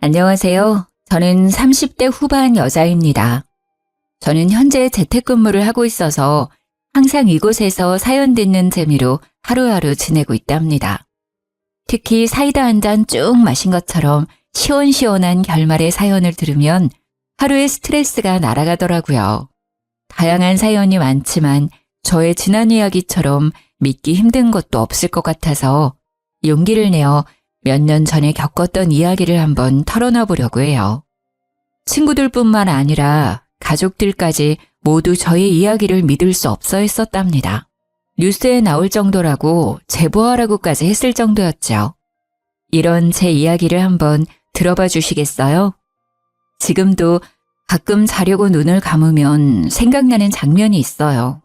안녕하세요. 저는 30대 후반 여자입니다. 저는 현재 재택근무를 하고 있어서 항상 이곳에서 사연 듣는 재미로 하루하루 지내고 있답니다. 특히 사이다 한 잔 쭉 마신 것처럼 시원시원한 결말의 사연을 들으면 하루의 스트레스가 날아가더라고요. 다양한 사연이 많지만 저의 지난 이야기처럼 믿기 힘든 것도 없을 것 같아서 용기를 내어 몇 년 전에 겪었던 이야기를 한번 털어놔 보려고 해요. 친구들뿐만 아니라 가족들까지 모두 저의 이야기를 믿을 수 없어 했었답니다. 뉴스에 나올 정도라고 제보하라고까지 했을 정도였죠. 이런 제 이야기를 한번 들어봐 주시겠어요? 지금도 가끔 자려고 눈을 감으면 생각나는 장면이 있어요.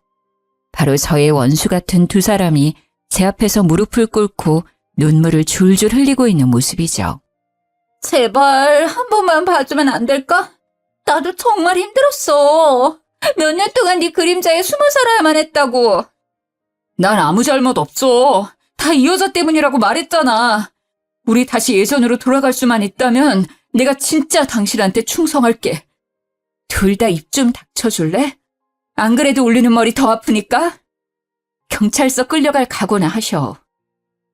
바로 저의 원수 같은 두 사람이 제 앞에서 무릎을 꿇고 눈물을 줄줄 흘리고 있는 모습이죠. 제발 한 번만 봐주면 안 될까? 나도 정말 힘들었어. 몇 년 동안 네 그림자에 숨어 살아야만 했다고. 난 아무 잘못 없어. 다 이 여자 때문이라고 말했잖아. 우리 다시 예전으로 돌아갈 수만 있다면 내가 진짜 당신한테 충성할게. 둘 다 입 좀 닥쳐줄래? 안 그래도 울리는 머리 더 아프니까? 경찰서 끌려갈 각오나 하셔.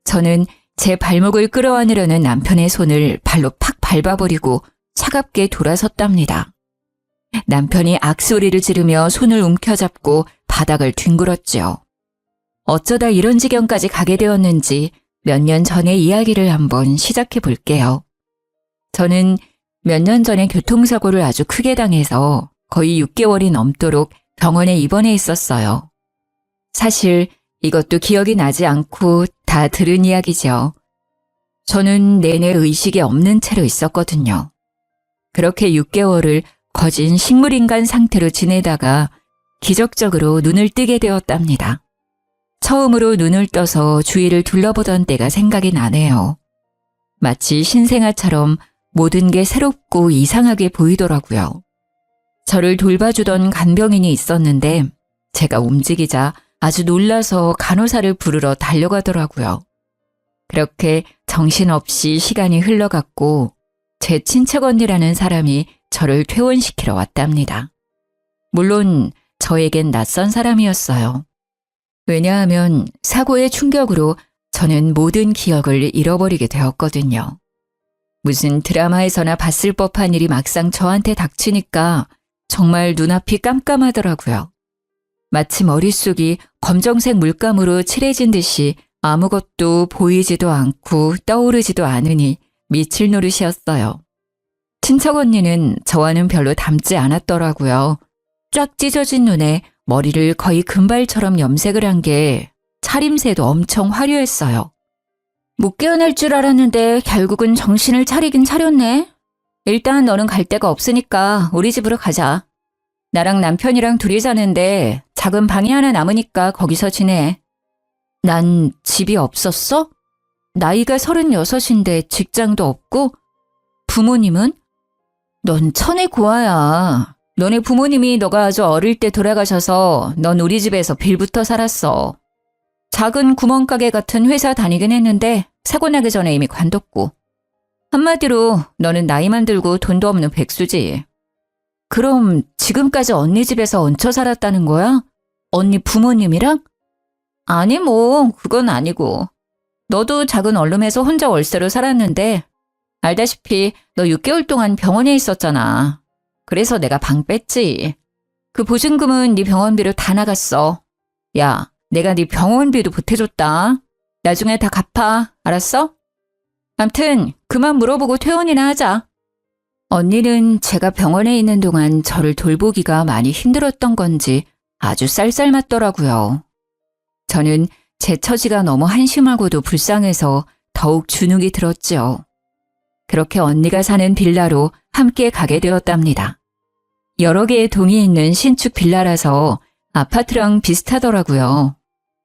저는 제 발목을 끌어안으려는 남편의 손을 발로 팍 밟아버리고 차갑게 돌아섰답니다. 남편이 악소리를 지르며 손을 움켜잡고 바닥을 뒹굴었죠. 어쩌다 이런 지경까지 가게 되었는지 몇 년 전의 이야기를 한번 시작해 볼게요. 저는 몇 년 전에 교통사고를 아주 크게 당해서 거의 6개월이 넘도록 병원에 입원해 있었어요. 사실 이것도 기억이 나지 않고 다 들은 이야기죠. 저는 내내 의식이 없는 채로 있었거든요. 그렇게 6개월을 거진 식물인간 상태로 지내다가 기적적으로 눈을 뜨게 되었답니다. 처음으로 눈을 떠서 주위를 둘러보던 때가 생각이 나네요. 마치 신생아처럼 모든 게 새롭고 이상하게 보이더라고요. 저를 돌봐주던 간병인이 있었는데 제가 움직이자 아주 놀라서 간호사를 부르러 달려가더라고요. 그렇게 정신없이 시간이 흘러갔고 제 친척 언니라는 사람이 저를 퇴원시키러 왔답니다. 물론 저에겐 낯선 사람이었어요. 왜냐하면 사고의 충격으로 저는 모든 기억을 잃어버리게 되었거든요. 무슨 드라마에서나 봤을 법한 일이 막상 저한테 닥치니까 정말 눈앞이 깜깜하더라고요. 마치 머릿속이 검정색 물감으로 칠해진 듯이 아무것도 보이지도 않고 떠오르지도 않으니 미칠 노릇이었어요. 친척 언니는 저와는 별로 닮지 않았더라고요. 쫙 찢어진 눈에 머리를 거의 금발처럼 염색을 한 게 차림새도 엄청 화려했어요. 못 깨어날 줄 알았는데 결국은 정신을 차리긴 차렸네. 일단 너는 갈 데가 없으니까 우리 집으로 가자. 나랑 남편이랑 둘이 사는데 작은 방이 하나 남으니까 거기서 지내. 난 집이 없었어? 나이가 36인데 직장도 없고? 부모님은? 넌 천의 고아야. 너네 부모님이 너가 아주 어릴 때 돌아가셔서 넌 우리 집에서 빌부터 살았어. 작은 구멍가게 같은 회사 다니긴 했는데 사고 나기 전에 이미 관뒀고. 한마디로 너는 나이만 들고 돈도 없는 백수지. 그럼 지금까지 언니 집에서 얹혀 살았다는 거야? 언니 부모님이랑? 아니 그건 아니고. 너도 작은 원룸에서 혼자 월세로 살았는데 알다시피 너 6개월 동안 병원에 있었잖아. 그래서 내가 방 뺐지. 그 보증금은 네 병원비로 다 나갔어. 야, 내가 네 병원비도 보태줬다. 나중에 다 갚아. 알았어? 암튼 그만 물어보고 퇴원이나 하자. 언니는 제가 병원에 있는 동안 저를 돌보기가 많이 힘들었던 건지 아주 쌀쌀맞더라고요. 저는 제 처지가 너무 한심하고도 불쌍해서 더욱 주눅이 들었죠. 그렇게 언니가 사는 빌라로 함께 가게 되었답니다. 여러 개의 동이 있는 신축 빌라라서 아파트랑 비슷하더라고요.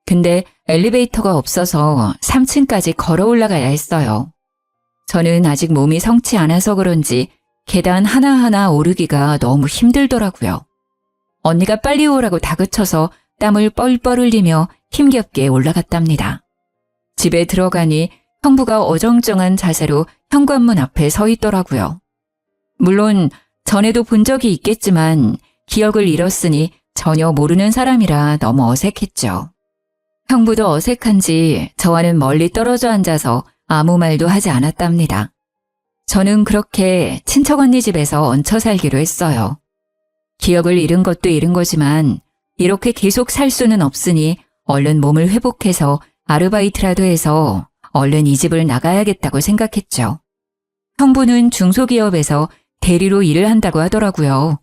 근데 엘리베이터가 없어서 3층까지 걸어 올라가야 했어요. 저는 아직 몸이 성치 않아서 그런지 계단 하나하나 오르기가 너무 힘들더라고요. 언니가 빨리 오라고 다그쳐서 땀을 뻘뻘 흘리며 힘겹게 올라갔답니다. 집에 들어가니 형부가 어정쩡한 자세로 현관문 앞에 서 있더라고요. 물론 전에도 본 적이 있겠지만 기억을 잃었으니 전혀 모르는 사람이라 너무 어색했죠. 형부도 어색한지 저와는 멀리 떨어져 앉아서 아무 말도 하지 않았답니다. 저는 그렇게 친척 언니 집에서 얹혀 살기로 했어요. 기억을 잃은 것도 잃은 거지만 이렇게 계속 살 수는 없으니 얼른 몸을 회복해서 아르바이트라도 해서 얼른 이 집을 나가야겠다고 생각했죠. 형부는 중소기업에서 대리로 일을 한다고 하더라고요.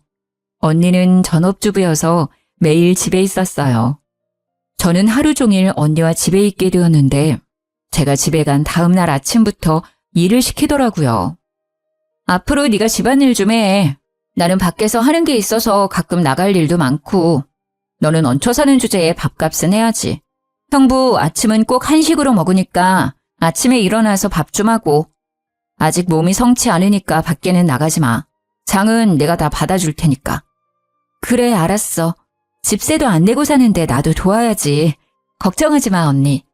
언니는 전업주부여서 매일 집에 있었어요. 저는 하루 종일 언니와 집에 있게 되었는데 제가 집에 간 다음 날 아침부터 일을 시키더라고요. 앞으로 네가 집안일 좀 해. 나는 밖에서 하는 게 있어서 가끔 나갈 일도 많고 너는 얹혀 사는 주제에 밥값은 해야지. 형부 아침은 꼭 한식으로 먹으니까 아침에 일어나서 밥 좀 하고 아직 몸이 성치 않으니까 밖에는 나가지 마. 장은 내가 다 받아줄 테니까. 그래 알았어. 집세도 안 내고 사는데 나도 도와야지. 걱정하지 마 언니.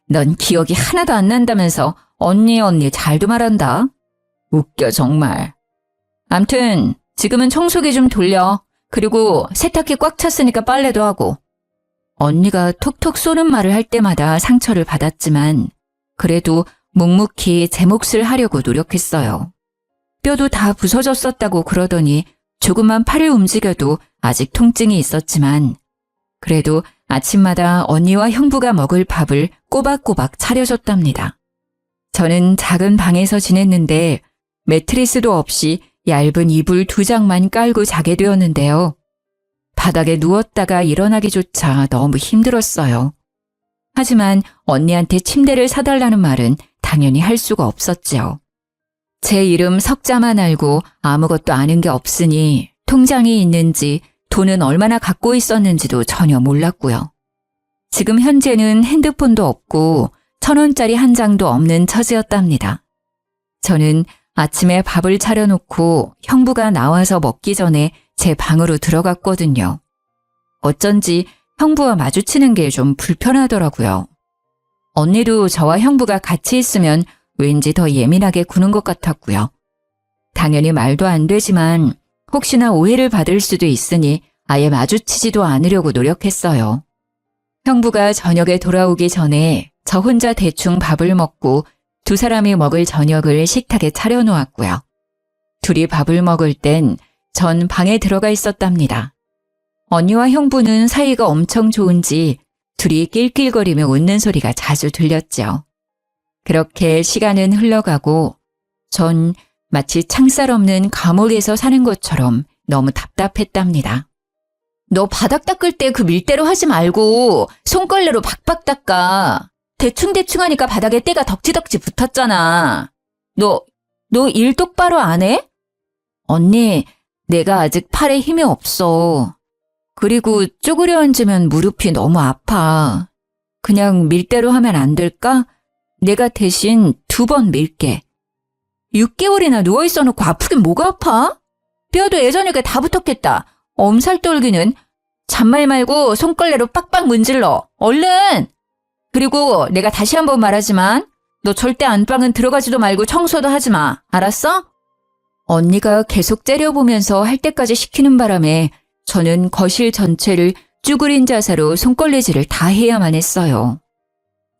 넌 기억이 하나도 안 난다면서 언니 잘도 말한다. 웃겨 정말. 암튼 지금은 청소기 좀 돌려. 그리고 세탁기 꽉 찼으니까 빨래도 하고. 언니가 톡톡 쏘는 말을 할 때마다 상처를 받았지만 그래도 묵묵히 제 몫을 하려고 노력했어요. 뼈도 다 부서졌었다고 그러더니 조금만 팔을 움직여도 아직 통증이 있었지만 그래도 아침마다 언니와 형부가 먹을 밥을 꼬박꼬박 차려줬답니다. 저는 작은 방에서 지냈는데 매트리스도 없이 얇은 이불 2장만 깔고 자게 되었는데요. 바닥에 누웠다가 일어나기조차 너무 힘들었어요. 하지만 언니한테 침대를 사달라는 말은 당연히 할 수가 없었죠. 제 이름 석자만 알고 아무것도 아는 게 없으니 통장이 있는지 돈은 얼마나 갖고 있었는지도 전혀 몰랐고요. 지금 현재는 핸드폰도 없고 1,000원짜리 한 장도 없는 처지였답니다. 저는 아침에 밥을 차려놓고 형부가 나와서 먹기 전에 제 방으로 들어갔거든요. 어쩐지 형부와 마주치는 게 좀 불편하더라고요. 언니도 저와 형부가 같이 있으면 왠지 더 예민하게 구는 것 같았고요. 당연히 말도 안 되지만 혹시나 오해를 받을 수도 있으니 아예 마주치지도 않으려고 노력했어요. 형부가 저녁에 돌아오기 전에 저 혼자 대충 밥을 먹고 두 사람이 먹을 저녁을 식탁에 차려놓았고요. 둘이 밥을 먹을 땐 전 방에 들어가 있었답니다. 언니와 형부는 사이가 엄청 좋은지 둘이 낄낄거리며 웃는 소리가 자주 들렸죠. 그렇게 시간은 흘러가고 전 마치 창살 없는 감옥에서 사는 것처럼 너무 답답했답니다. 너 바닥 닦을 때 그 밀대로 하지 말고 손걸레로 박박 닦아. 대충대충 하니까 바닥에 때가 덕지덕지 붙었잖아. 너 일 똑바로 안 해? 언니, 내가 아직 팔에 힘이 없어. 그리고 쪼그려 앉으면 무릎이 너무 아파. 그냥 밀대로 하면 안 될까? 내가 대신 2번 밀게. 6개월이나 누워있어 놓고 아프긴 뭐가 아파? 뼈도 예전에 다 붙었겠다. 엄살 떨기는. 잔말 말고 손걸레로 빡빡 문질러. 얼른! 그리고 내가 다시 한번 말하지만 너 절대 안방은 들어가지도 말고 청소도 하지 마. 알았어? 언니가 계속 째려보면서 할 때까지 시키는 바람에 저는 거실 전체를 쭈그린 자세로 손걸레질을 다 해야만 했어요.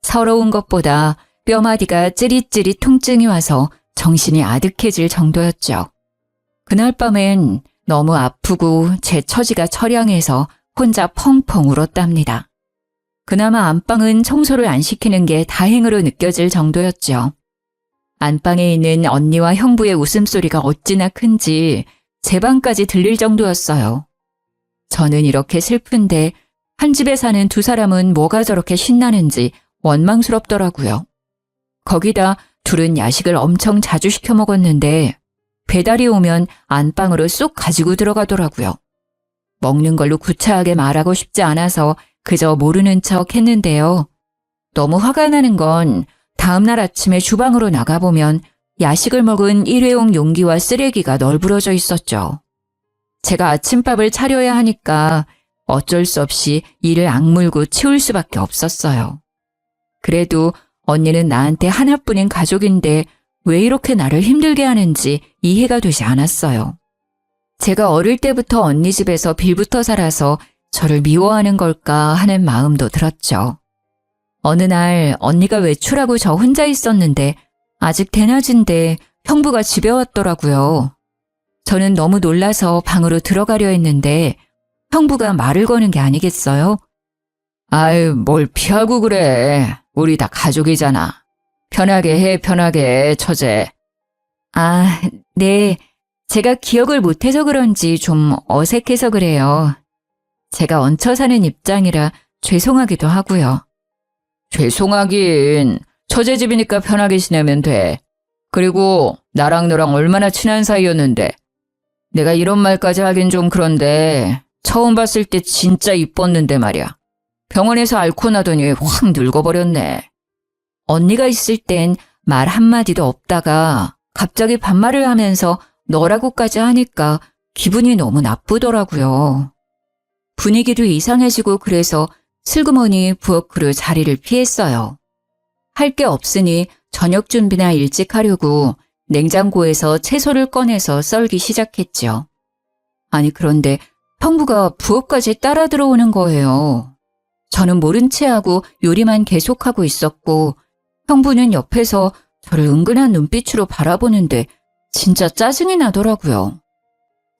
서러운 것보다 뼈마디가 찌릿찌릿 통증이 와서 정신이 아득해질 정도였죠. 그날 밤엔 너무 아프고 제 처지가 처량해서 혼자 펑펑 울었답니다. 그나마 안방은 청소를 안 시키는 게 다행으로 느껴질 정도였죠. 안방에 있는 언니와 형부의 웃음소리가 어찌나 큰지 제 방까지 들릴 정도였어요. 저는 이렇게 슬픈데 한 집에 사는 두 사람은 뭐가 저렇게 신나는지 원망스럽더라고요. 거기다 둘은 야식을 엄청 자주 시켜 먹었는데 배달이 오면 안방으로 쏙 가지고 들어가더라고요. 먹는 걸로 구차하게 말하고 싶지 않아서 그저 모르는 척 했는데요. 너무 화가 나는 건 다음날 아침에 주방으로 나가보면 야식을 먹은 일회용 용기와 쓰레기가 널브러져 있었죠. 제가 아침밥을 차려야 하니까 어쩔 수 없이 이를 악물고 치울 수밖에 없었어요. 그래도 언니는 나한테 하나뿐인 가족인데 왜 이렇게 나를 힘들게 하는지 이해가 되지 않았어요. 제가 어릴 때부터 언니 집에서 빌붙어 살아서 저를 미워하는 걸까 하는 마음도 들었죠. 어느 날 언니가 외출하고 저 혼자 있었는데 아직 대낮인데 형부가 집에 왔더라고요. 저는 너무 놀라서 방으로 들어가려 했는데 형부가 말을 거는 게 아니겠어요? 아유, 뭘 피하고 그래. 우리 다 가족이잖아. 편하게 해, 편하게, 처제. 아, 네. 제가 기억을 못해서 그런지 좀 어색해서 그래요. 제가 얹혀 사는 입장이라 죄송하기도 하고요. 죄송하긴. 처제 집이니까 편하게 지내면 돼. 그리고 나랑 너랑 얼마나 친한 사이였는데. 내가 이런 말까지 하긴 좀 그런데 처음 봤을 때 진짜 이뻤는데 말이야. 병원에서 앓고 나더니 확 늙어버렸네. 언니가 있을 땐 말 한마디도 없다가 갑자기 반말을 하면서 너라고까지 하니까 기분이 너무 나쁘더라고요. 분위기도 이상해지고 그래서 슬그머니 부엌으로 자리를 피했어요. 할 게 없으니 저녁 준비나 일찍 하려고 냉장고에서 채소를 꺼내서 썰기 시작했죠. 아니 그런데 형부가 부엌까지 따라 들어오는 거예요. 저는 모른 채 하고 요리만 계속하고 있었고 형부는 옆에서 저를 은근한 눈빛으로 바라보는데 진짜 짜증이 나더라고요.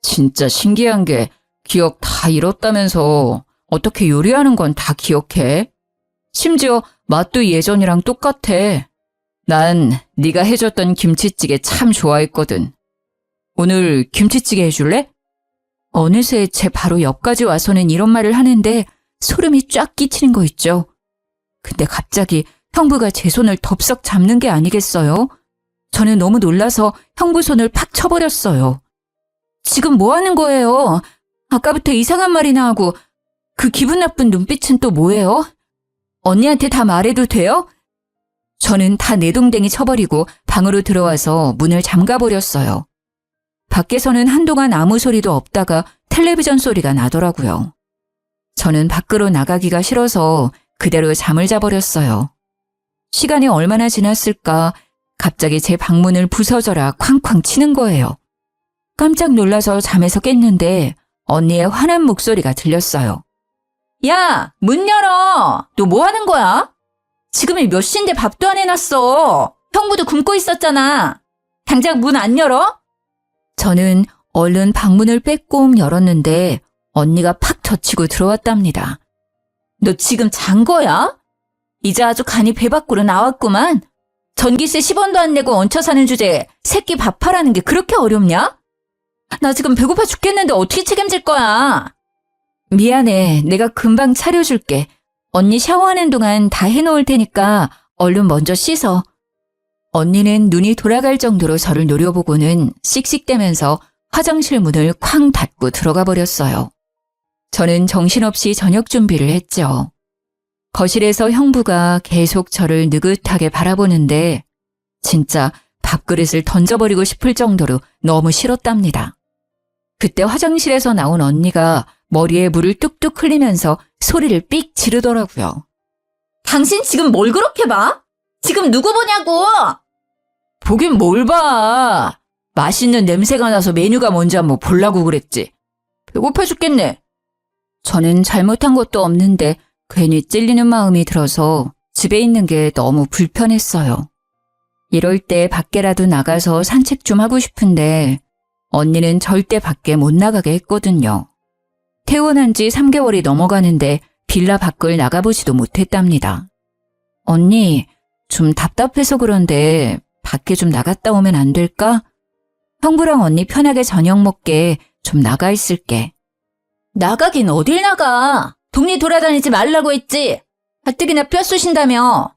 진짜 신기한 게 기억 다 잃었다면서 어떻게 요리하는 건 다 기억해? 심지어 맛도 예전이랑 똑같아. 난 네가 해줬던 김치찌개 참 좋아했거든. 오늘 김치찌개 해줄래? 어느새 제 바로 옆까지 와서는 이런 말을 하는데 소름이 쫙 끼치는 거 있죠. 근데 갑자기 형부가 제 손을 덥석 잡는 게 아니겠어요? 저는 너무 놀라서 형부 손을 팍 쳐버렸어요. 지금 뭐 하는 거예요? 아까부터 이상한 말이나 하고 그 기분 나쁜 눈빛은 또 뭐예요? 언니한테 다 말해도 돼요? 저는 다 내동댕이 쳐버리고 방으로 들어와서 문을 잠가버렸어요. 밖에서는 한동안 아무 소리도 없다가 텔레비전 소리가 나더라고요. 저는 밖으로 나가기가 싫어서 그대로 잠을 자버렸어요. 시간이 얼마나 지났을까 갑자기 제 방문을 부서져라 쾅쾅 치는 거예요. 깜짝 놀라서 잠에서 깼는데 언니의 화난 목소리가 들렸어요. 야, 문 열어. 너 뭐 하는 거야? 지금이 몇 시인데 밥도 안 해놨어. 형부도 굶고 있었잖아. 당장 문 안 열어? 저는 얼른 방문을 빼꼼 열었는데 언니가 팍 젖히고 들어왔답니다. 너 지금 잔 거야? 이제 아주 간이 배 밖으로 나왔구만. 전기세 10원도 안 내고 얹혀 사는 주제에 새끼 밥하라는 게 그렇게 어렵냐? 나 지금 배고파 죽겠는데 어떻게 책임질 거야? 미안해. 내가 금방 차려줄게. 언니 샤워하는 동안 다 해놓을 테니까 얼른 먼저 씻어. 언니는 눈이 돌아갈 정도로 저를 노려보고는 씩씩대면서 화장실 문을 쾅 닫고 들어가 버렸어요. 저는 정신없이 저녁 준비를 했죠. 거실에서 형부가 계속 저를 느긋하게 바라보는데 진짜 밥그릇을 던져버리고 싶을 정도로 너무 싫었답니다. 그때 화장실에서 나온 언니가 머리에 물을 뚝뚝 흘리면서 소리를 삑 지르더라고요. 당신 지금 뭘 그렇게 봐? 지금 누구 보냐고! 보긴 뭘 봐. 맛있는 냄새가 나서 메뉴가 뭔지 한번 보려고 그랬지. 배고파 죽겠네. 저는 잘못한 것도 없는데 괜히 찔리는 마음이 들어서 집에 있는 게 너무 불편했어요. 이럴 때 밖에라도 나가서 산책 좀 하고 싶은데 언니는 절대 밖에 못 나가게 했거든요. 퇴원한 지 3개월이 넘어가는데 빌라 밖을 나가보지도 못했답니다. 언니, 좀 답답해서 그런데 밖에 좀 나갔다 오면 안 될까? 형부랑 언니 편하게 저녁 먹게 좀 나가 있을게. 나가긴 어딜 나가. 동네 돌아다니지 말라고 했지. 가뜩이나 뼈 쑤신다며.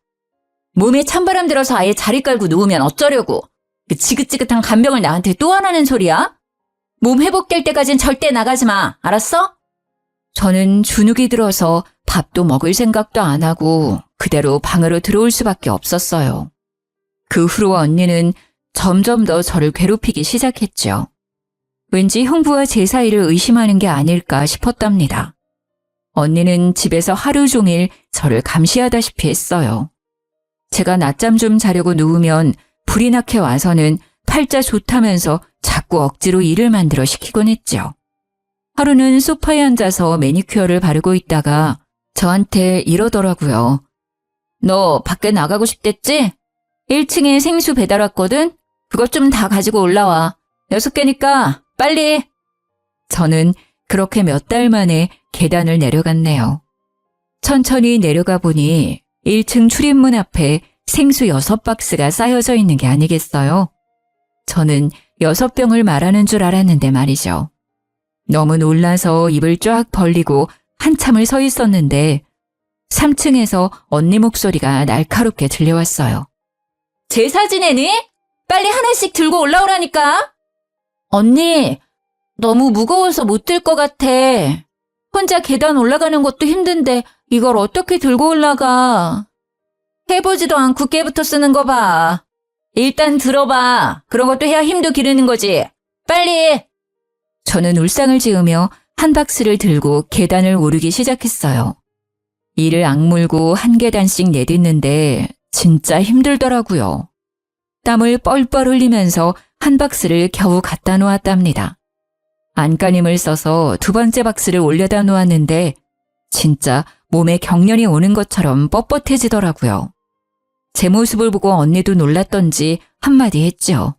몸에 찬바람 들어서 아예 자리 깔고 누우면 어쩌려고. 그 지긋지긋한 간병을 나한테 또 하라는 소리야? 몸 회복될 때까진 절대 나가지 마. 알았어? 저는 주눅이 들어서 밥도 먹을 생각도 안 하고 그대로 방으로 들어올 수밖에 없었어요. 그 후로 언니는 점점 더 저를 괴롭히기 시작했죠. 왠지 형부와 제 사이를 의심하는 게 아닐까 싶었답니다. 언니는 집에서 하루 종일 저를 감시하다시피 했어요. 제가 낮잠 좀 자려고 누우면 불이 나게 와서는 팔자 좋다면서 자꾸 억지로 일을 만들어 시키곤 했죠. 하루는 소파에 앉아서 매니큐어를 바르고 있다가 저한테 이러더라고요. 너 밖에 나가고 싶댔지? 1층에 생수 배달 왔거든? 그것 좀 다 가지고 올라와. 6개니까 빨리. 저는 그렇게 몇 달 만에 계단을 내려갔네요. 천천히 내려가 보니 1층 출입문 앞에 생수 6박스가 쌓여져 있는 게 아니겠어요? 저는 6병을 말하는 줄 알았는데 말이죠. 너무 놀라서 입을 쫙 벌리고 한참을 서 있었는데 3층에서 언니 목소리가 날카롭게 들려왔어요. 제사 지내니? 빨리 하나씩 들고 올라오라니까. 언니, 너무 무거워서 못 들 것 같아. 혼자 계단 올라가는 것도 힘든데 이걸 어떻게 들고 올라가. 해보지도 않고 깨부터 쓰는 거 봐. 일단 들어봐. 그런 것도 해야 힘도 기르는 거지. 빨리. 저는 울상을 지으며 한 박스를 들고 계단을 오르기 시작했어요. 이를 악물고 한 계단씩 내딛는데 진짜 힘들더라고요. 땀을 뻘뻘 흘리면서 한 박스를 겨우 갖다 놓았답니다. 안간힘을 써서 두 번째 박스를 올려다 놓았는데 진짜 몸에 경련이 오는 것처럼 뻣뻣해지더라고요. 제 모습을 보고 언니도 놀랐던지 한마디 했죠.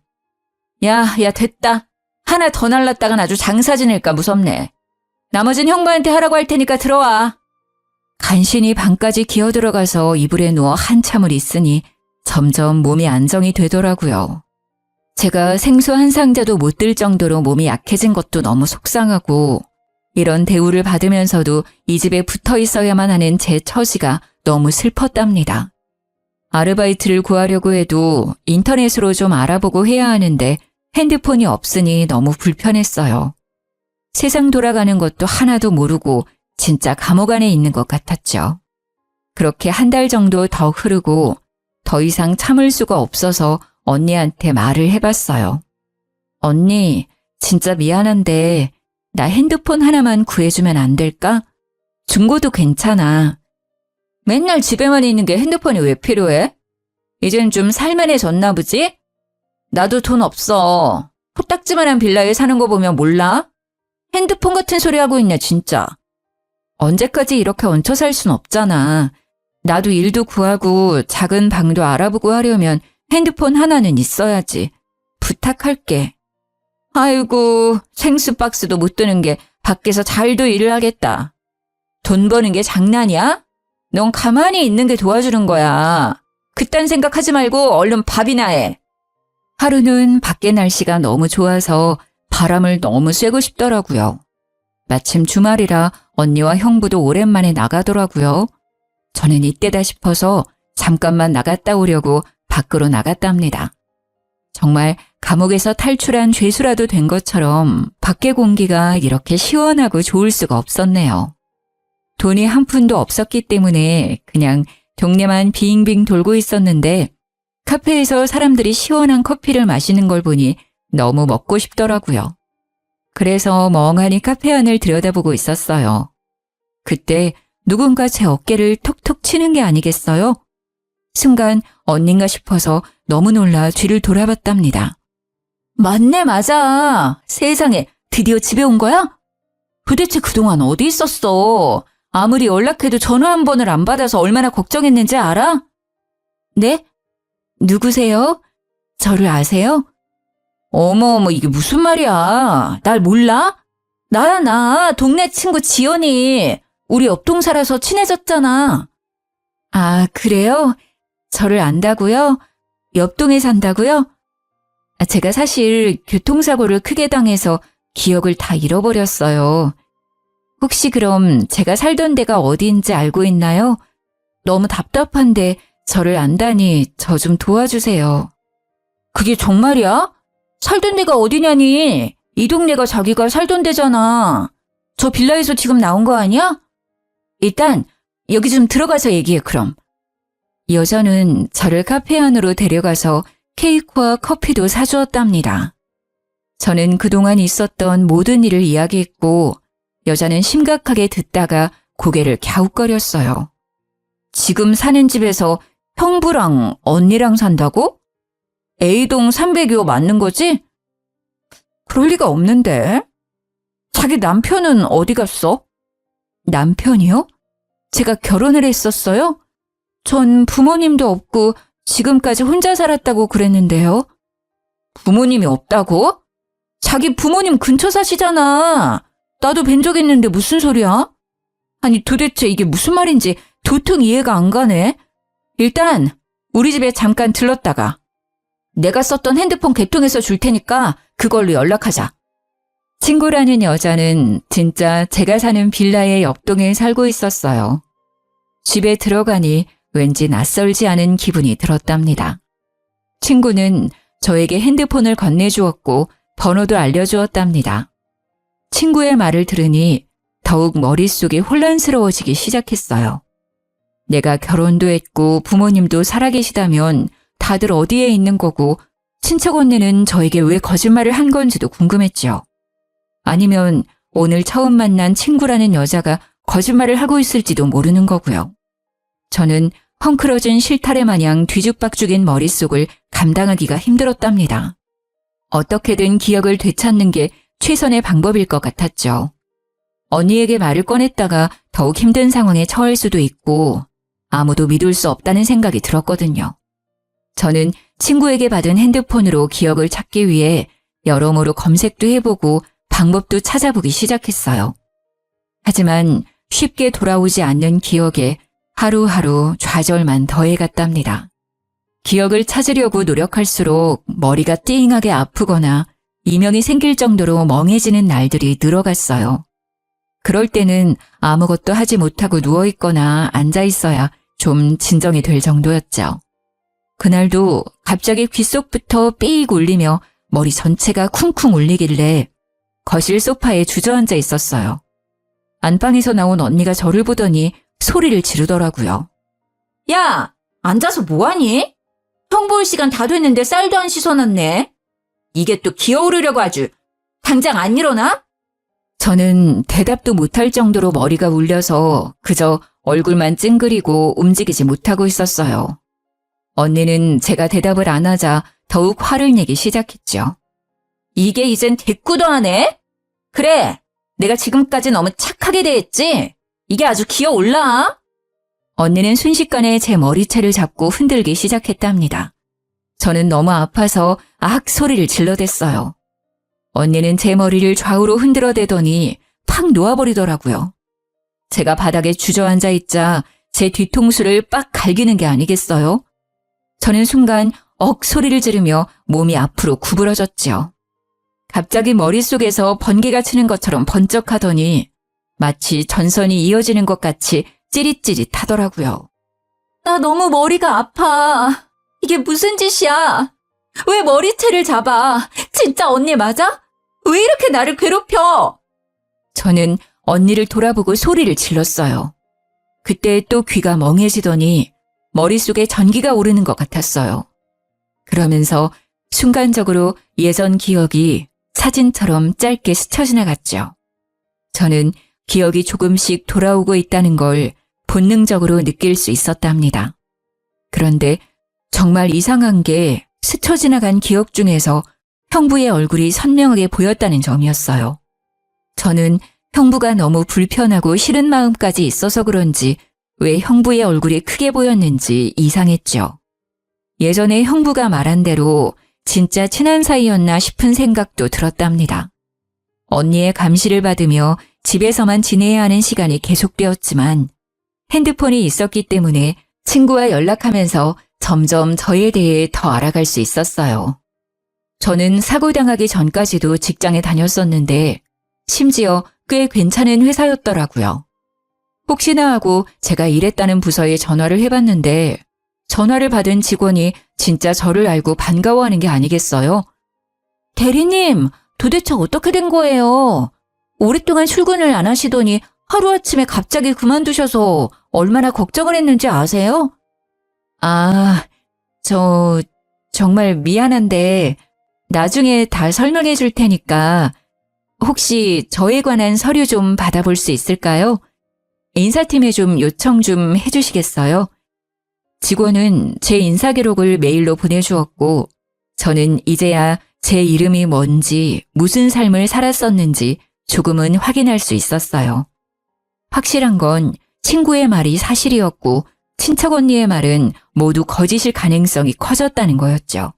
야, 됐다. 하나 더 날랐다간 아주 장사 지낼까 무섭네. 나머진 형부한테 하라고 할 테니까 들어와. 간신히 방까지 기어들어가서 이불에 누워 한참을 있으니 점점 몸이 안정이 되더라고요. 제가 생수 한 상자도 못 들 정도로 몸이 약해진 것도 너무 속상하고 이런 대우를 받으면서도 이 집에 붙어 있어야만 하는 제 처지가 너무 슬펐답니다. 아르바이트를 구하려고 해도 인터넷으로 좀 알아보고 해야 하는데 핸드폰이 없으니 너무 불편했어요. 세상 돌아가는 것도 하나도 모르고 진짜 감옥 안에 있는 것 같았죠. 그렇게 한 달 정도 더 흐르고 더 이상 참을 수가 없어서 언니한테 말을 해봤어요. 언니, 진짜 미안한데 나 핸드폰 하나만 구해주면 안 될까? 중고도 괜찮아. 맨날 집에만 있는 게 핸드폰이 왜 필요해? 이젠 좀 살만해졌나 보지? 나도 돈 없어. 코딱지만한 빌라에 사는 거 보면 몰라? 핸드폰 같은 소리 하고 있네 진짜. 언제까지 이렇게 얹혀 살 순 없잖아. 나도 일도 구하고 작은 방도 알아보고 하려면 핸드폰 하나는 있어야지. 부탁할게. 아이고, 생수 박스도 못 드는 게 밖에서 잘도 일을 하겠다. 돈 버는 게 장난이야? 넌 가만히 있는 게 도와주는 거야. 그딴 생각하지 말고 얼른 밥이나 해. 하루는 밖에 날씨가 너무 좋아서 바람을 너무 쐬고 싶더라고요. 마침 주말이라 언니와 형부도 오랜만에 나가더라고요. 저는 이때다 싶어서 잠깐만 나갔다 오려고 밖으로 나갔답니다. 정말 감옥에서 탈출한 죄수라도 된 것처럼 밖의 공기가 이렇게 시원하고 좋을 수가 없었네요. 돈이 한 푼도 없었기 때문에 그냥 동네만 빙빙 돌고 있었는데 카페에서 사람들이 시원한 커피를 마시는 걸 보니 너무 먹고 싶더라고요. 그래서 멍하니 카페 안을 들여다보고 있었어요. 그때 누군가 제 어깨를 톡톡 치는 게 아니겠어요? 순간 언닌가 싶어서 너무 놀라 뒤를 돌아봤답니다. 맞네, 맞아. 세상에, 드디어 집에 온 거야? 도대체 그동안 어디 있었어? 아무리 연락해도 전화 한 번을 안 받아서 얼마나 걱정했는지 알아? 네? 누구세요? 저를 아세요? 어머, 이게 무슨 말이야. 날 몰라? 나야, 나. 동네 친구 지연이. 우리 옆동 살아서 친해졌잖아. 아, 그래요? 저를 안다고요? 옆동에 산다고요? 제가 사실 교통사고를 크게 당해서 기억을 다 잃어버렸어요. 혹시 그럼 제가 살던 데가 어디인지 알고 있나요? 너무 답답한데 저를 안다니 저 좀 도와주세요. 그게 정말이야? 살던 데가 어디냐니? 이 동네가 자기가 살던 데잖아. 저 빌라에서 지금 나온 거 아니야? 일단 여기 좀 들어가서 얘기해 그럼. 여자는 저를 카페 안으로 데려가서 케이크와 커피도 사주었답니다. 저는 그동안 있었던 모든 일을 이야기했고 여자는 심각하게 듣다가 고개를 갸웃거렸어요. 지금 사는 집에서 형부랑 언니랑 산다고? A동 302호 맞는 거지? 그럴 리가 없는데. 자기 남편은 어디 갔어? 남편이요? 제가 결혼을 했었어요? 전 부모님도 없고 지금까지 혼자 살았다고 그랬는데요. 부모님이 없다고? 자기 부모님 근처 사시잖아. 나도 뵌 적 있는데 무슨 소리야? 아니 도대체 이게 무슨 말인지 도통 이해가 안 가네. 일단 우리 집에 잠깐 들렀다가 내가 썼던 핸드폰 개통해서 줄 테니까 그걸로 연락하자. 친구라는 여자는 진짜 제가 사는 빌라의 옆동에 살고 있었어요. 집에 들어가니 왠지 낯설지 않은 기분이 들었답니다. 친구는 저에게 핸드폰을 건네주었고 번호도 알려주었답니다. 친구의 말을 들으니 더욱 머릿속이 혼란스러워지기 시작했어요. 내가 결혼도 했고 부모님도 살아계시다면 다들 어디에 있는 거고 친척 언니는 저에게 왜 거짓말을 한 건지도 궁금했죠. 아니면 오늘 처음 만난 친구라는 여자가 거짓말을 하고 있을지도 모르는 거고요. 저는 헝클어진 실타래 마냥 뒤죽박죽인 머릿속을 감당하기가 힘들었답니다. 어떻게든 기억을 되찾는 게 최선의 방법일 것 같았죠. 언니에게 말을 꺼냈다가 더욱 힘든 상황에 처할 수도 있고 아무도 믿을 수 없다는 생각이 들었거든요. 저는 친구에게 받은 핸드폰으로 기억을 찾기 위해 여러모로 검색도 해보고 방법도 찾아보기 시작했어요. 하지만 쉽게 돌아오지 않는 기억에 하루하루 좌절만 더해갔답니다. 기억을 찾으려고 노력할수록 머리가 띵하게 아프거나 이명이 생길 정도로 멍해지는 날들이 늘어갔어요. 그럴 때는 아무것도 하지 못하고 누워있거나 앉아있어야 좀 진정이 될 정도였죠. 그날도 갑자기 귓속부터 삐익 울리며 머리 전체가 쿵쿵 울리길래 거실 소파에 주저앉아 있었어요. 안방에서 나온 언니가 저를 보더니 소리를 지르더라고요. 야, 앉아서 뭐하니? 형 볼 시간 다 됐는데 쌀도 안 씻어놨네. 이게 또 기어오르려고 아주. 당장 안 일어나? 저는 대답도 못할 정도로 머리가 울려서 그저 얼굴만 찡그리고 움직이지 못하고 있었어요. 언니는 제가 대답을 안 하자 더욱 화를 내기 시작했죠. 이게 이젠 대꾸도 하네? 그래, 내가 지금까지 너무 착하게 대했지? 이게 아주 기어올라. 언니는 순식간에 제 머리채를 잡고 흔들기 시작했답니다. 저는 너무 아파서 악 소리를 질러댔어요. 언니는 제 머리를 좌우로 흔들어대더니 팍 놓아버리더라고요. 제가 바닥에 주저앉아 있자 제 뒤통수를 빡 갈기는 게 아니겠어요? 저는 순간 억 소리를 지르며 몸이 앞으로 구부러졌죠. 갑자기 머릿속에서 번개가 치는 것처럼 번쩍하더니 마치 전선이 이어지는 것 같이 찌릿찌릿하더라고요. 나 너무 머리가 아파. 이게 무슨 짓이야? 왜 머리채를 잡아? 진짜 언니 맞아? 왜 이렇게 나를 괴롭혀? 저는 언니를 돌아보고 소리를 질렀어요. 그때 또 귀가 멍해지더니 머릿속에 전기가 오르는 것 같았어요. 그러면서 순간적으로 예전 기억이 사진처럼 짧게 스쳐 지나갔죠. 저는 기억이 조금씩 돌아오고 있다는 걸 본능적으로 느낄 수 있었답니다. 그런데 정말 이상한 게 스쳐 지나간 기억 중에서 형부의 얼굴이 선명하게 보였다는 점이었어요. 저는 형부가 너무 불편하고 싫은 마음까지 있어서 그런지 왜 형부의 얼굴이 크게 보였는지 이상했죠. 예전에 형부가 말한 대로 진짜 친한 사이였나 싶은 생각도 들었답니다. 언니의 감시를 받으며 집에서만 지내야 하는 시간이 계속되었지만 핸드폰이 있었기 때문에 친구와 연락하면서 점점 저에 대해 더 알아갈 수 있었어요. 저는 사고당하기 전까지도 직장에 다녔었는데 심지어 꽤 괜찮은 회사였더라고요. 혹시나 하고 제가 일했다는 부서에 전화를 해봤는데 전화를 받은 직원이 진짜 저를 알고 반가워하는 게 아니겠어요? 대리님, 도대체 어떻게 된 거예요? 오랫동안 출근을 안 하시더니 하루아침에 갑자기 그만두셔서 얼마나 걱정을 했는지 아세요? 아, 저 정말 미안한데 나중에 다 설명해 줄 테니까 혹시 저에 관한 서류 좀 받아볼 수 있을까요? 인사팀에 좀 요청 좀 해주시겠어요? 직원은 제 인사 기록을 메일로 보내주었고 저는 이제야 제 이름이 뭔지 무슨 삶을 살았었는지 조금은 확인할 수 있었어요. 확실한 건 친구의 말이 사실이었고 친척 언니의 말은 모두 거짓일 가능성이 커졌다는 거였죠.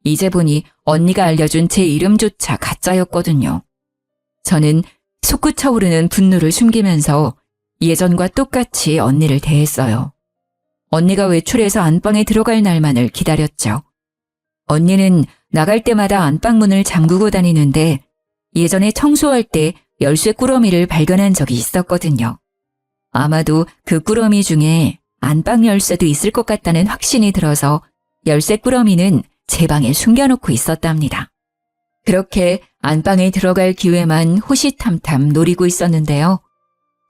이제 보니 언니가 알려준 제 이름조차 가짜였거든요. 저는 솟구쳐오르는 분노를 숨기면서 예전과 똑같이 언니를 대했어요. 언니가 외출해서 안방에 들어갈 날만을 기다렸죠. 언니는 나갈 때마다 안방문을 잠그고 다니는데 예전에 청소할 때 열쇠 꾸러미를 발견한 적이 있었거든요. 아마도 그 꾸러미 중에 안방 열쇠도 있을 것 같다는 확신이 들어서 열쇠 꾸러미는 제 방에 숨겨놓고 있었답니다. 그렇게 안방에 들어갈 기회만 호시탐탐 노리고 있었는데요.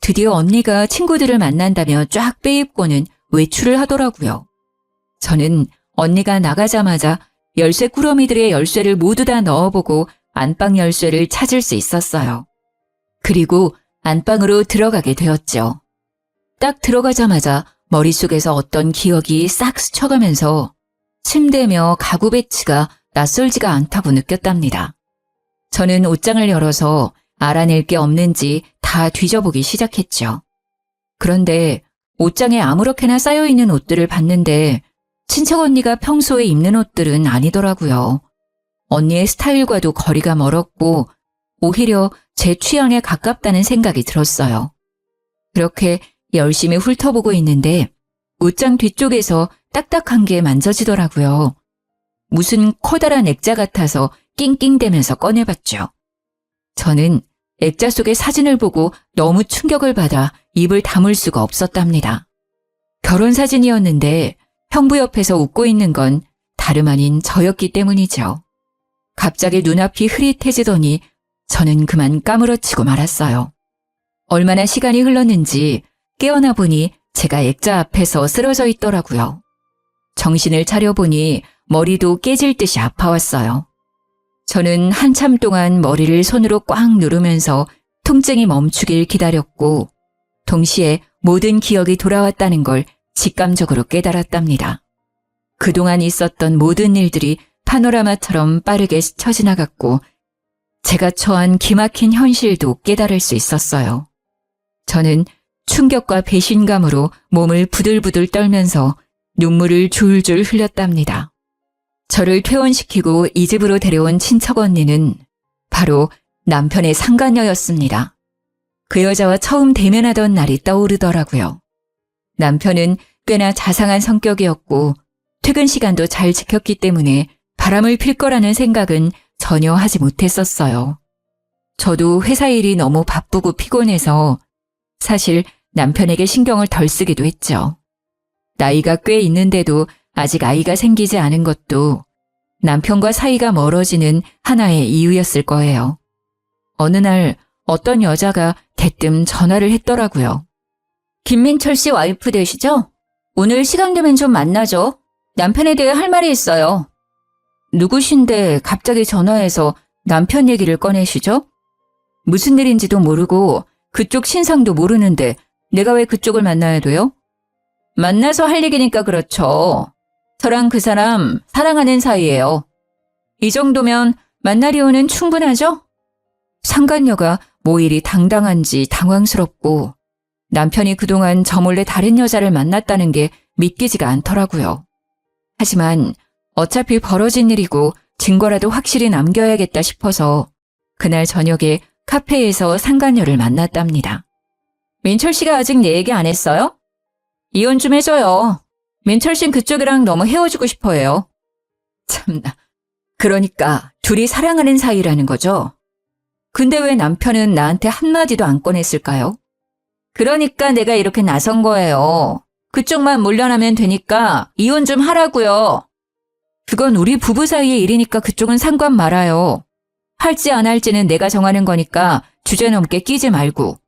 드디어 언니가 친구들을 만난다며 쫙 빼입고는 외출을 하더라고요. 저는 언니가 나가자마자 열쇠 꾸러미들의 열쇠를 모두 다 넣어보고 안방 열쇠를 찾을 수 있었어요. 그리고 안방으로 들어가게 되었죠. 딱 들어가자마자 머릿속에서 어떤 기억이 싹 스쳐가면서 침대며 가구 배치가 낯설지가 않다고 느꼈답니다. 저는 옷장을 열어서 알아낼 게 없는지 다 뒤져보기 시작했죠. 그런데 옷장에 아무렇게나 쌓여있는 옷들을 봤는데 친척 언니가 평소에 입는 옷들은 아니더라고요. 언니의 스타일과도 거리가 멀었고 오히려 제 취향에 가깝다는 생각이 들었어요. 그렇게 열심히 훑어보고 있는데 옷장 뒤쪽에서 딱딱한 게 만져지더라고요. 무슨 커다란 액자 같아서 낑낑대면서 꺼내봤죠. 저는 액자 속의 사진을 보고 너무 충격을 받아 입을 다물 수가 없었답니다. 결혼사진이었는데 형부 옆에서 웃고 있는 건 다름 아닌 저였기 때문이죠. 갑자기 눈앞이 흐릿해지더니 저는 그만 까무러치고 말았어요. 얼마나 시간이 흘렀는지 깨어나 보니 제가 액자 앞에서 쓰러져 있더라고요. 정신을 차려보니 머리도 깨질 듯이 아파왔어요. 저는 한참 동안 머리를 손으로 꽉 누르면서 통증이 멈추길 기다렸고 동시에 모든 기억이 돌아왔다는 걸 직감적으로 깨달았답니다. 그동안 있었던 모든 일들이 파노라마처럼 빠르게 스쳐 지나갔고 제가 처한 기막힌 현실도 깨달을 수 있었어요. 저는 충격과 배신감으로 몸을 부들부들 떨면서 눈물을 줄줄 흘렸답니다. 저를 퇴원시키고 이 집으로 데려온 친척 언니는 바로 남편의 상간녀였습니다. 그 여자와 처음 대면하던 날이 떠오르더라고요. 남편은 꽤나 자상한 성격이었고 퇴근 시간도 잘 지켰기 때문에 바람을 필 거라는 생각은 전혀 하지 못했었어요. 저도 회사 일이 너무 바쁘고 피곤해서 사실 남편에게 신경을 덜 쓰기도 했죠. 나이가 꽤 있는데도 아직 아이가 생기지 않은 것도 남편과 사이가 멀어지는 하나의 이유였을 거예요. 어느 날 어떤 여자가 대뜸 전화를 했더라고요. 김민철 씨 와이프 되시죠? 오늘 시간 되면 좀 만나죠. 남편에 대해 할 말이 있어요. 누구신데 갑자기 전화해서 남편 얘기를 꺼내시죠? 무슨 일인지도 모르고 그쪽 신상도 모르는데 내가 왜 그쪽을 만나야 돼요? 만나서 할 얘기니까 그렇죠. 저랑 그 사람 사랑하는 사이예요. 이 정도면 만날 이유는 충분하죠? 상간녀가 뭐 일이 당당한지 당황스럽고 남편이 그동안 저 몰래 다른 여자를 만났다는 게 믿기지가 않더라고요. 하지만 어차피 벌어진 일이고 증거라도 확실히 남겨야겠다 싶어서 그날 저녁에 카페에서 상간녀를 만났답니다. 민철 씨가 아직 내 얘기 안 했어요? 이혼 좀 해줘요. 민철 씨는 그쪽이랑 너무 헤어지고 싶어 해요. 참나. 그러니까 둘이 사랑하는 사이라는 거죠? 근데 왜 남편은 나한테 한마디도 안 꺼냈을까요? 그러니까 내가 이렇게 나선 거예요. 그쪽만 물러나면 되니까 이혼 좀 하라고요. 그건 우리 부부 사이의 일이니까 그쪽은 상관 말아요. 할지 안 할지는 내가 정하는 거니까 주제 넘게 끼지 말고.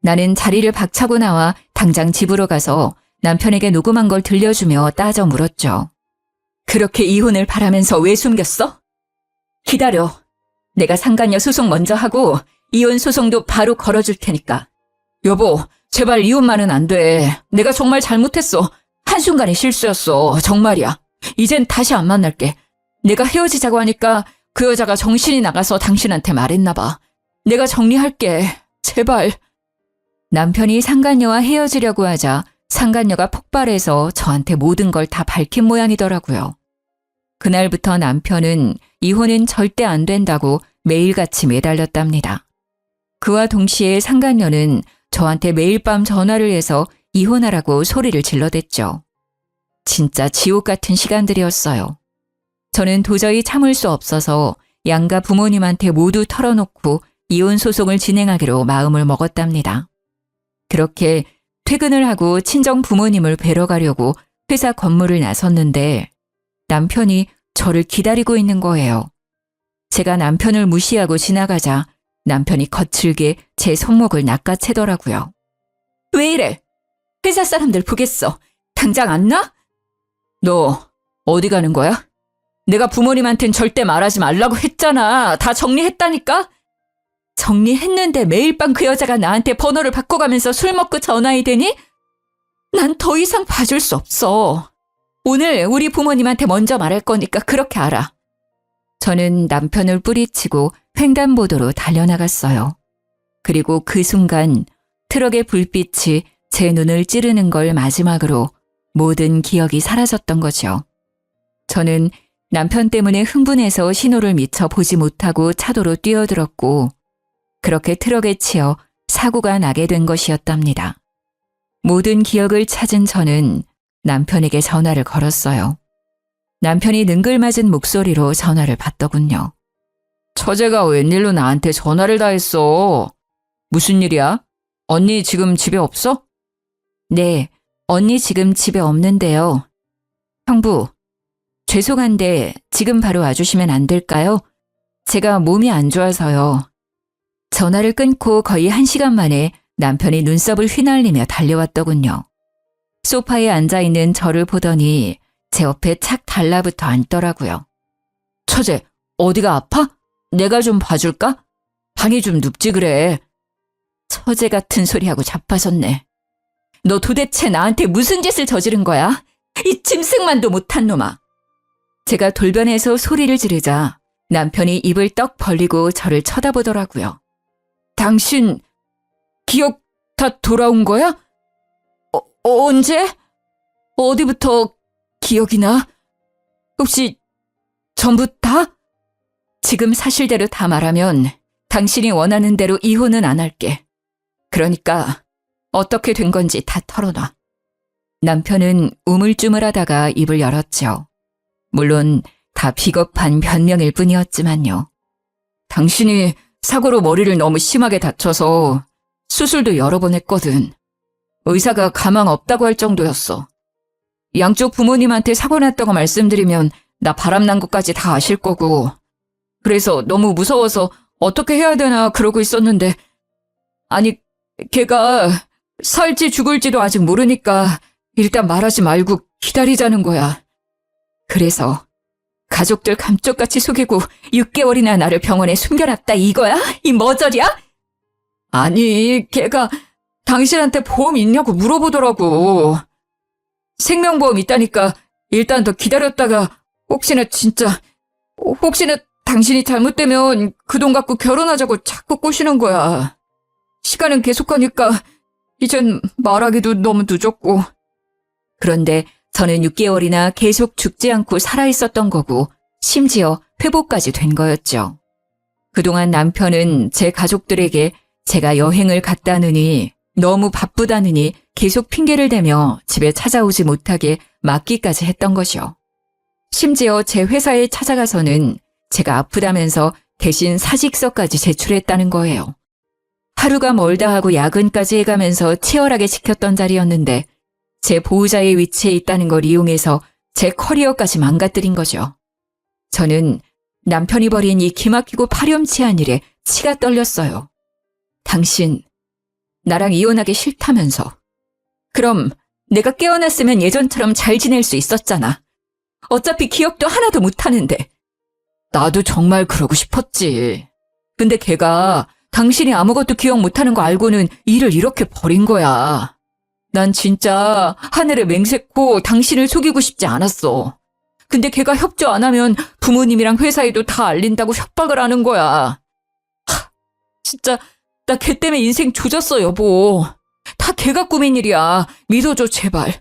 나는 자리를 박차고 나와 당장 집으로 가서 남편에게 녹음한 걸 들려주며 따져 물었죠. 그렇게 이혼을 바라면서 왜 숨겼어? 기다려. 내가 상간녀 소송 먼저 하고 이혼 소송도 바로 걸어줄 테니까. 여보, 제발 이혼만은 안 돼. 내가 정말 잘못했어. 한순간의 실수였어. 정말이야. 이젠 다시 안 만날게. 내가 헤어지자고 하니까 그 여자가 정신이 나가서 당신한테 말했나 봐. 내가 정리할게. 제발. 남편이 상간녀와 헤어지려고 하자 상간녀가 폭발해서 저한테 모든 걸 다 밝힌 모양이더라고요. 그날부터 남편은 이혼은 절대 안 된다고 매일같이 매달렸답니다. 그와 동시에 상간녀는 저한테 매일 밤 전화를 해서 이혼하라고 소리를 질러댔죠. 진짜 지옥 같은 시간들이었어요. 저는 도저히 참을 수 없어서 양가 부모님한테 모두 털어놓고 이혼 소송을 진행하기로 마음을 먹었답니다. 그렇게 퇴근을 하고 친정 부모님을 뵈러 가려고 회사 건물을 나섰는데 남편이 저를 기다리고 있는 거예요. 제가 남편을 무시하고 지나가자 남편이 거칠게 제 손목을 낚아채더라고요. 왜 이래? 회사 사람들 보겠어. 당장 안 나? 너 어디 가는 거야? 내가 부모님한텐 절대 말하지 말라고 했잖아. 다 정리했다니까? 정리했는데 매일 밤 그 여자가 나한테 번호를 바꿔가면서 술 먹고 전화해 대니? 난 더 이상 봐줄 수 없어. 오늘 우리 부모님한테 먼저 말할 거니까 그렇게 알아. 저는 남편을 뿌리치고 횡단보도로 달려나갔어요. 그리고 그 순간 트럭의 불빛이 제 눈을 찌르는 걸 마지막으로 모든 기억이 사라졌던 거죠. 저는 남편 때문에 흥분해서 신호를 미처 보지 못하고 차도로 뛰어들었고 그렇게 트럭에 치여 사고가 나게 된 것이었답니다. 모든 기억을 찾은 저는 남편에게 전화를 걸었어요. 남편이 능글맞은 목소리로 전화를 받더군요. 처제가 웬일로 나한테 전화를 다 했어? 무슨 일이야? 언니 지금 집에 없어? 네, 언니 지금 집에 없는데요. 형부, 죄송한데 지금 바로 와주시면 안 될까요? 제가 몸이 안 좋아서요. 전화를 끊고 거의 1시간 만에 남편이 눈썹을 휘날리며 달려왔더군요. 소파에 앉아있는 저를 보더니 제 옆에 착 달라붙어 앉더라고요. 처제, 어디가 아파? 내가 좀 봐줄까? 방이 좀 눕지 그래. 처제 같은 소리하고 자빠졌네. 너 도대체 나한테 무슨 짓을 저지른 거야? 이 짐승만도 못한 놈아. 제가 돌변해서 소리를 지르자 남편이 입을 떡 벌리고 저를 쳐다보더라고요. 당신 기억 다 돌아온 거야? 언제? 어디부터 기억이 나? 혹시 전부 다? 지금 사실대로 다 말하면 당신이 원하는 대로 이혼은 안 할게. 그러니까 어떻게 된 건지 다 털어놔. 남편은 우물쭈물하다가 입을 열었죠. 물론 다 비겁한 변명일 뿐이었지만요. 당신이 사고로 머리를 너무 심하게 다쳐서 수술도 여러 번 했거든. 의사가 가망 없다고 할 정도였어. 양쪽 부모님한테 사고 났다고 말씀드리면 나 바람난 것까지 다 아실 거고. 그래서 너무 무서워서 어떻게 해야 되나 그러고 있었는데 아니 걔가 살지 죽을지도 아직 모르니까 일단 말하지 말고 기다리자는 거야. 그래서 가족들 감쪽같이 속이고 6개월이나 나를 병원에 숨겨놨다 이거야? 이 머저리야? 아니 걔가 당신한테 보험 있냐고 물어보더라고. 생명보험 있다니까 일단 더 기다렸다가 혹시나 당신이 잘못되면 그 돈 갖고 결혼하자고 자꾸 꼬시는 거야. 시간은 계속하니까 이젠 말하기도 너무 늦었고. 그런데 저는 6개월이나 계속 죽지 않고 살아있었던 거고 심지어 회복까지 된 거였죠. 그동안 남편은 제 가족들에게 제가 여행을 갔다느니 너무 바쁘다느니 계속 핑계를 대며 집에 찾아오지 못하게 막기까지 했던 것이요. 심지어 제 회사에 찾아가서는 제가 아프다면서 대신 사직서까지 제출했다는 거예요. 하루가 멀다 하고 야근까지 해가면서 치열하게 지켰던 자리였는데 제 보호자의 위치에 있다는 걸 이용해서 제 커리어까지 망가뜨린 거죠. 저는 남편이 벌인 이 기막히고 파렴치한 일에 치가 떨렸어요. 당신, 나랑 이혼하기 싫다면서. 그럼 내가 깨어났으면 예전처럼 잘 지낼 수 있었잖아. 어차피 기억도 하나도 못하는데. 나도 정말 그러고 싶었지. 근데 걔가 당신이 아무것도 기억 못하는 거 알고는 일을 이렇게 버린 거야. 난 진짜 하늘에 맹세코 당신을 속이고 싶지 않았어. 근데 걔가 협조 안 하면 부모님이랑 회사에도 다 알린다고 협박을 하는 거야. 진짜 나 걔 때문에 인생 조졌어, 여보. 다 걔가 꾸민 일이야. 믿어줘, 제발.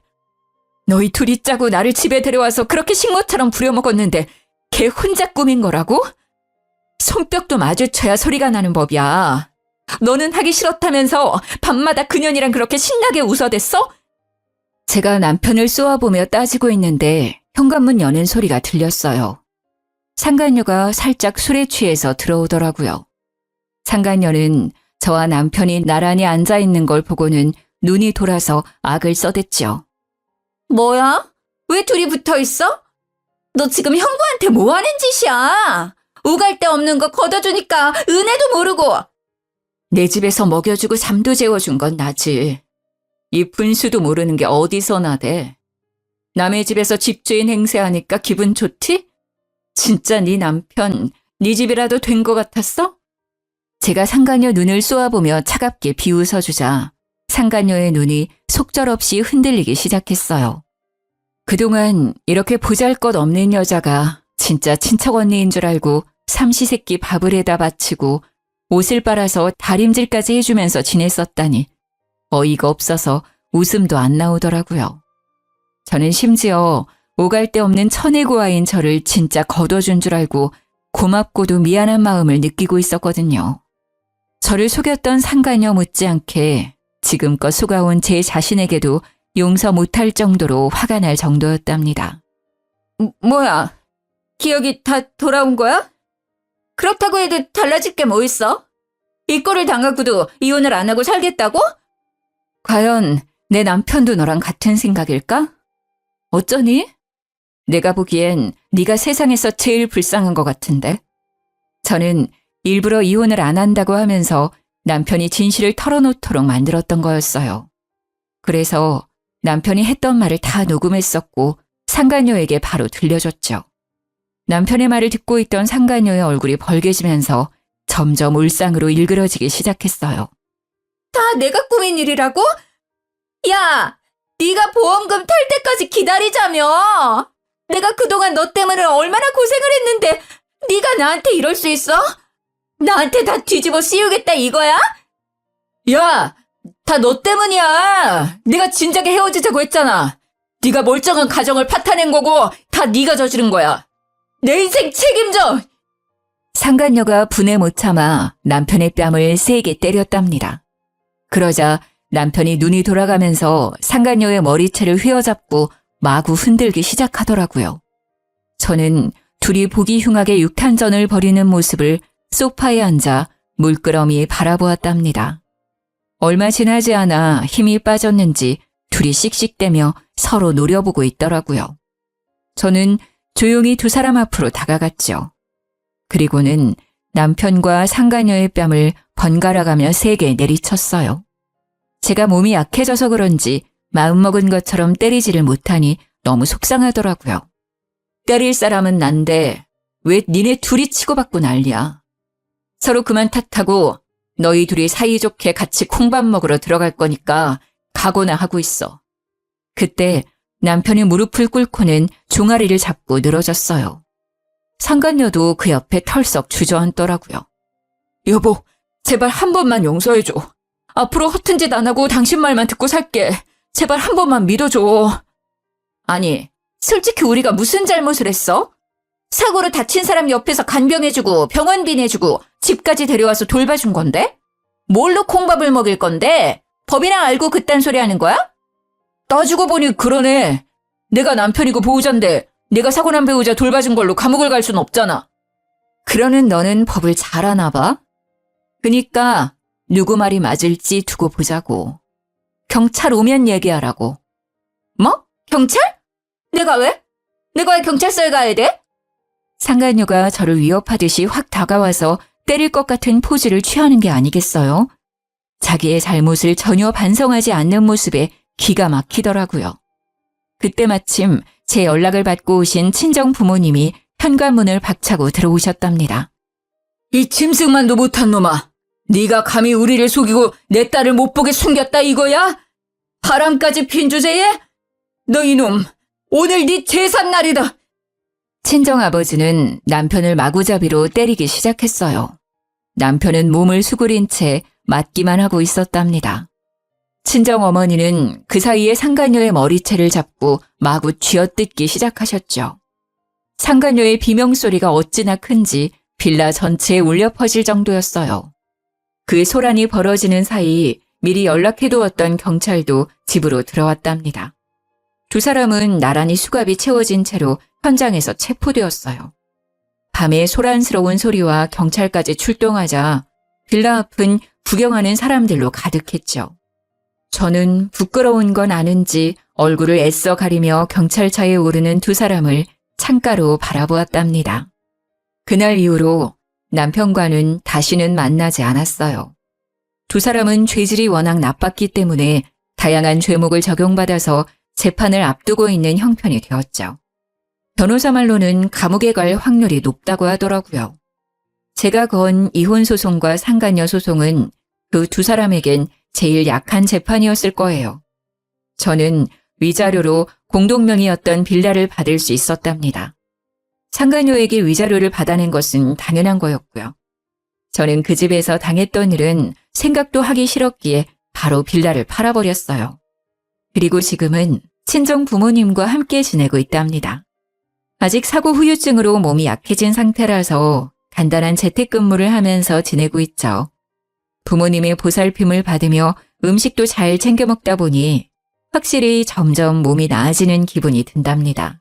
너희 둘이 짜고 나를 집에 데려와서 그렇게 식모처럼 부려먹었는데 걔 혼자 꾸민 거라고? 손뼉도 마주쳐야 소리가 나는 법이야. 너는 하기 싫었다면서 밤마다 그년이랑 그렇게 신나게 웃어댔어? 제가 남편을 쏘아보며 따지고 있는데 현관문 여는 소리가 들렸어요. 상간녀가 살짝 술에 취해서 들어오더라고요. 상간녀는 저와 남편이 나란히 앉아있는 걸 보고는 눈이 돌아서 악을 써댔죠. 뭐야? 왜 둘이 붙어 있어? 너 지금 형부한테 뭐 하는 짓이야? 오갈 데 없는 거 걷어주니까 은혜도 모르고. 내 집에서 먹여주고 잠도 재워준 건 나지. 이 분수도 모르는 게 어디서 나대. 남의 집에서 집주인 행세하니까 기분 좋지? 진짜 네 남편, 네 집이라도 된 것 같았어? 제가 상간녀 눈을 쏘아보며 차갑게 비웃어주자 상간녀의 눈이 속절없이 흔들리기 시작했어요. 그동안 이렇게 보잘것없는 여자가 진짜 친척 언니인 줄 알고 삼시세끼 밥을 해다 바치고 옷을 빨아서 다림질까지 해주면서 지냈었다니 어이가 없어서 웃음도 안 나오더라고요. 저는 심지어 오갈 데 없는 천혜고아인 저를 진짜 거둬준 줄 알고 고맙고도 미안한 마음을 느끼고 있었거든요. 저를 속였던 상간녀 못지않게 지금껏 속아온 제 자신에게도 용서 못할 정도로 화가 날 정도였답니다. 뭐야? 기억이 다 돌아온 거야? 그렇다고 해도 달라질 게 뭐 있어? 이 꼴을 당하고도 이혼을 안 하고 살겠다고? 과연 내 남편도 너랑 같은 생각일까? 어쩌니? 내가 보기엔 네가 세상에서 제일 불쌍한 것 같은데. 저는 일부러 이혼을 안 한다고 하면서 남편이 진실을 털어놓도록 만들었던 거였어요. 그래서 남편이 했던 말을 다 녹음했었고 상간녀에게 바로 들려줬죠. 남편의 말을 듣고 있던 상간녀의 얼굴이 벌개지면서 점점 울상으로 일그러지기 시작했어요. 다 내가 꾸민 일이라고? 야, 네가 보험금 탈 때까지 기다리자며. 내가 그동안 너 때문에 얼마나 고생을 했는데 네가 나한테 이럴 수 있어? 나한테 다 뒤집어 씌우겠다 이거야? 야! 다 너 때문이야! 네가 진작에 헤어지자고 했잖아. 네가 멀쩡한 가정을 파탄낸 거고 다 네가 저지른 거야. 내 인생 책임져! 상간녀가 분에 못 참아 남편의 뺨을 세게 때렸답니다. 그러자 남편이 눈이 돌아가면서 상간녀의 머리채를 휘어잡고 마구 흔들기 시작하더라고요. 저는 둘이 보기 흉하게 육탄전을 벌이는 모습을 소파에 앉아 물끄러미 바라보았답니다. 얼마 지나지 않아 힘이 빠졌는지 둘이 씩씩대며 서로 노려보고 있더라고요. 저는 조용히 두 사람 앞으로 다가갔죠. 그리고는 남편과 상간녀의 뺨을 번갈아가며 세게 내리쳤어요. 제가 몸이 약해져서 그런지 마음먹은 것처럼 때리지를 못하니 너무 속상하더라고요. 때릴 사람은 난데 왜 니네 둘이 치고받고 난리야. 서로 그만 탓하고 너희 둘이 사이좋게 같이 콩밥 먹으러 들어갈 거니까 각오나 하고 있어. 그때 남편이 무릎을 꿇고는 종아리를 잡고 늘어졌어요. 상간녀도 그 옆에 털썩 주저앉더라고요. 여보, 제발 한 번만 용서해줘. 앞으로 허튼 짓 안 하고 당신 말만 듣고 살게. 제발 한 번만 믿어줘. 아니, 솔직히 우리가 무슨 잘못을 했어? 사고로 다친 사람 옆에서 간병해주고 병원비 내주고 집까지 데려와서 돌봐준 건데? 뭘로 콩밥을 먹일 건데? 법이나 알고 그딴 소리 하는 거야? 따지고 보니 그러네. 내가 남편이고 보호자인데 내가 사고난 배우자 돌봐준 걸로 감옥을 갈 순 없잖아. 그러는 너는 법을 잘 아나 봐? 그니까 누구 말이 맞을지 두고 보자고. 경찰 오면 얘기하라고. 뭐? 경찰? 내가 왜? 내가 왜 경찰서에 가야 돼? 상간녀가 저를 위협하듯이 확 다가와서 때릴 것 같은 포즈를 취하는 게 아니겠어요? 자기의 잘못을 전혀 반성하지 않는 모습에 기가 막히더라고요. 그때 마침 제 연락을 받고 오신 친정 부모님이 현관문을 박차고 들어오셨답니다. 이 짐승만도 못한 놈아. 네가 감히 우리를 속이고 내 딸을 못 보게 숨겼다 이거야? 바람까지 핀 주제에? 너 이놈, 오늘 네 제삿날이다. 친정아버지는 남편을 마구잡이로 때리기 시작했어요. 남편은 몸을 수그린 채 맞기만 하고 있었답니다. 친정어머니는 그 사이에 상간녀의 머리채를 잡고 마구 쥐어뜯기 시작하셨죠. 상간녀의 비명소리가 어찌나 큰지 빌라 전체에 울려 퍼질 정도였어요. 그 소란이 벌어지는 사이 미리 연락해두었던 경찰도 집으로 들어왔답니다. 두 사람은 나란히 수갑이 채워진 채로 현장에서 체포되었어요. 밤에 소란스러운 소리와 경찰까지 출동하자 빌라 앞은 구경하는 사람들로 가득했죠. 저는 부끄러운 건 아는지 얼굴을 애써 가리며 경찰차에 오르는 두 사람을 창가로 바라보았답니다. 그날 이후로 남편과는 다시는 만나지 않았어요. 두 사람은 죄질이 워낙 나빴기 때문에 다양한 죄목을 적용받아서 재판을 앞두고 있는 형편이 되었죠. 변호사 말로는 감옥에 갈 확률이 높다고 하더라고요. 제가 건 이혼 소송과 상간녀 소송은 그 두 사람에겐 제일 약한 재판이었을 거예요. 저는 위자료로 공동명의였던 빌라를 받을 수 있었답니다. 상간녀에게 위자료를 받아낸 것은 당연한 거였고요. 저는 그 집에서 당했던 일은 생각도 하기 싫었기에 바로 빌라를 팔아버렸어요. 그리고 지금은 친정 부모님과 함께 지내고 있답니다. 아직 사고 후유증으로 몸이 약해진 상태라서 간단한 재택근무를 하면서 지내고 있죠. 부모님의 보살핌을 받으며 음식도 잘 챙겨 먹다 보니 확실히 점점 몸이 나아지는 기분이 든답니다.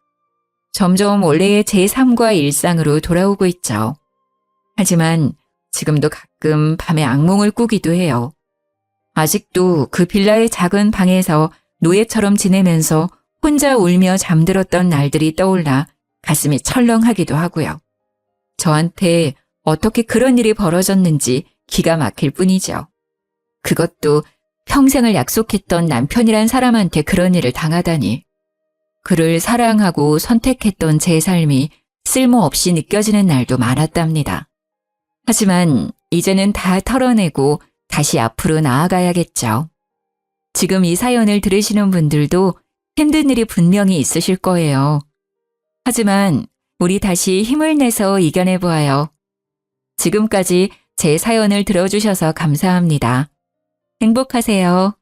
점점 원래의 제 삶과 일상으로 돌아오고 있죠. 하지만 지금도 가끔 밤에 악몽을 꾸기도 해요. 아직도 그 빌라의 작은 방에서 노예처럼 지내면서 혼자 울며 잠들었던 날들이 떠올라 가슴이 철렁하기도 하고요. 저한테 어떻게 그런 일이 벌어졌는지 기가 막힐 뿐이죠. 그것도 평생을 약속했던 남편이란 사람한테 그런 일을 당하다니. 그를 사랑하고 선택했던 제 삶이 쓸모없이 느껴지는 날도 많았답니다. 하지만 이제는 다 털어내고 다시 앞으로 나아가야겠죠. 지금 이 사연을 들으시는 분들도 힘든 일이 분명히 있으실 거예요. 하지만 우리 다시 힘을 내서 이겨내보아요. 지금까지 제 사연을 들어주셔서 감사합니다. 행복하세요.